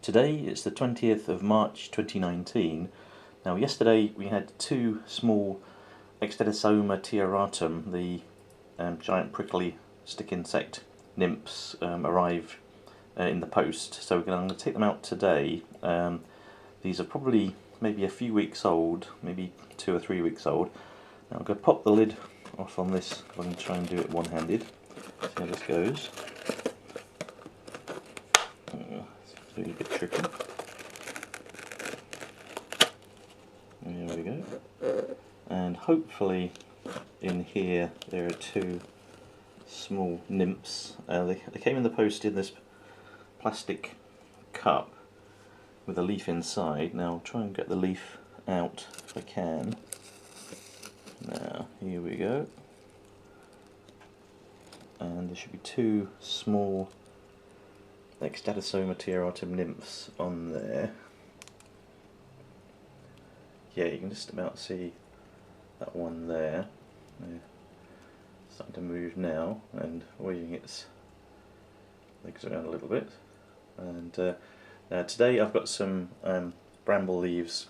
Today it's the 20th of March 2019. Now yesterday we had two small Extatosoma tiaratum, the giant prickly stick insect nymphs, arrive in the post. So I'm going to take them out today. These are probably maybe a few weeks old, maybe 2 or 3 weeks old. Now I'm going to pop the lid off on this. I'm going to try and do it one-handed. See how this goes. It's really a bit tricky. There we go. And hopefully in here there are two small nymphs. They came in the post in this plastic cup with a leaf inside. Now I'll try and get the leaf out if I can. Now, here we go. And there should be two small Extatosoma tiaratum nymphs on there. Yeah, you can just about see that one there. They're starting to move now and waving its legs around a little bit. And today I've got some bramble leaves,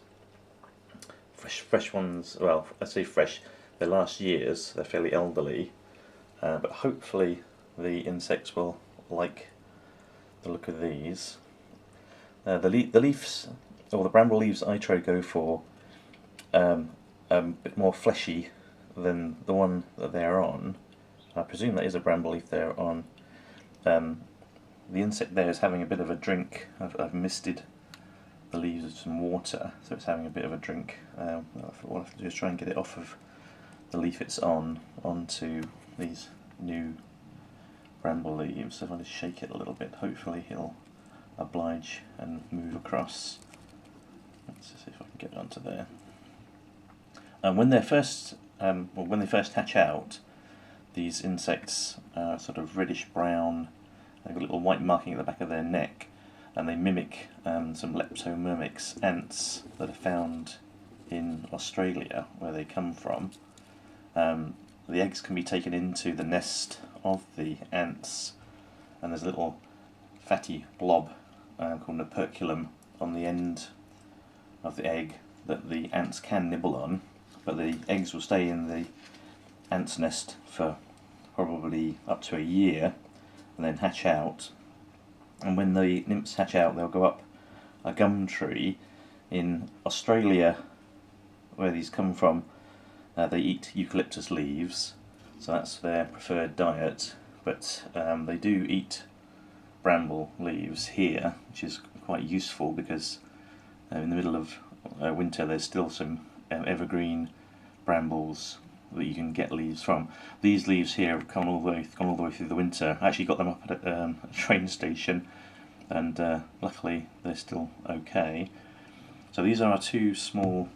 fresh ones. Well, I say fresh, they're last year's, they're fairly elderly, but hopefully the insects will like the look of these. The leaves, or the bramble leaves I try to go for, a bit more fleshy than the one that they're on. I presume that is a bramble leaf they're on. The insect there is having a bit of a drink. I've misted the leaves with some water, so it's having a bit of a drink. What I have to do is try and get it off of the leaf it's on onto these new bramble leaves. So if I just shake it a little bit, hopefully it'll oblige and move across. Let's see if I can get it onto there. When they first hatch out, these insects are sort of reddish brown. They've got a little white marking at the back of their neck, and they mimic some leptomyrmex ants that are found in Australia, where they come from. The eggs can be taken into the nest of the ants, and there's a little fatty blob called an operculum on the end of the egg that the ants can nibble on, but the eggs will stay in the ant's nest for probably up to a year and then hatch out. And when the nymphs hatch out, they'll go up a gum tree. In Australia, where these come from, they eat eucalyptus leaves, so that's their preferred diet, but they do eat bramble leaves here, which is quite useful because in the middle of winter there's still some evergreen brambles that you can get leaves from. These leaves here have gone all the way through the winter. I actually got them up at a train station, and luckily they're still okay. So these are our two small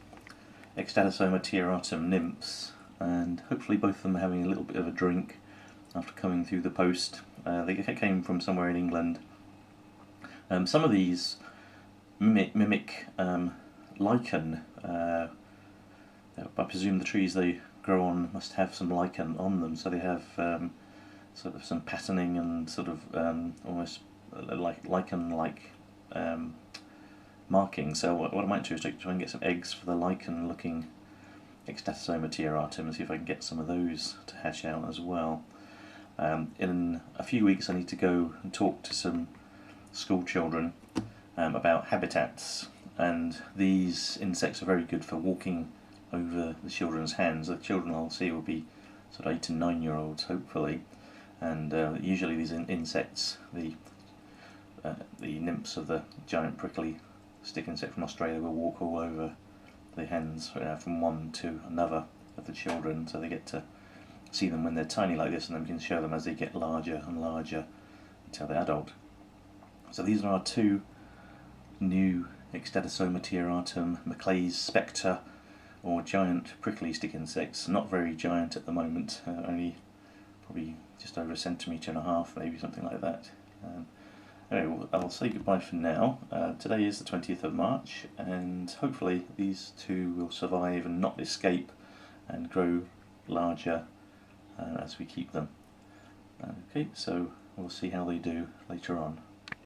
Extatosoma tiaratum nymphs, and hopefully both of them are having a little bit of a drink after coming through the post. They came from somewhere in England. Some of these mimic lichen. I presume the trees they grow on must have some lichen on them, so they have sort of some patterning and sort of almost like lichen-like markings. So what I might do is try and get some eggs for the lichen-looking Extatosoma tiaratum and see if I can get some of those to hatch out as well. In a few weeks I need to go and talk to some school children about habitats, and these insects are very good for walking over the children's hands. The children I'll see will be sort of 8 and 9 year olds hopefully, and usually these insects, the nymphs of the giant prickly stick insect from Australia, will walk all over the hands from one to another of the children, so they get to see them when they're tiny like this, and then we can show them as they get larger and larger until they're adult. So these are our two new Extatosoma tiaratum, MacLeay's Spectre, or giant prickly stick insects. Not very giant at the moment, only probably just over 1.5 centimetres, maybe something like that. Anyway, I'll say goodbye for now. Today is the 20th of March, and hopefully these two will survive and not escape and grow larger as we keep them. Okay, so we'll see how they do later on.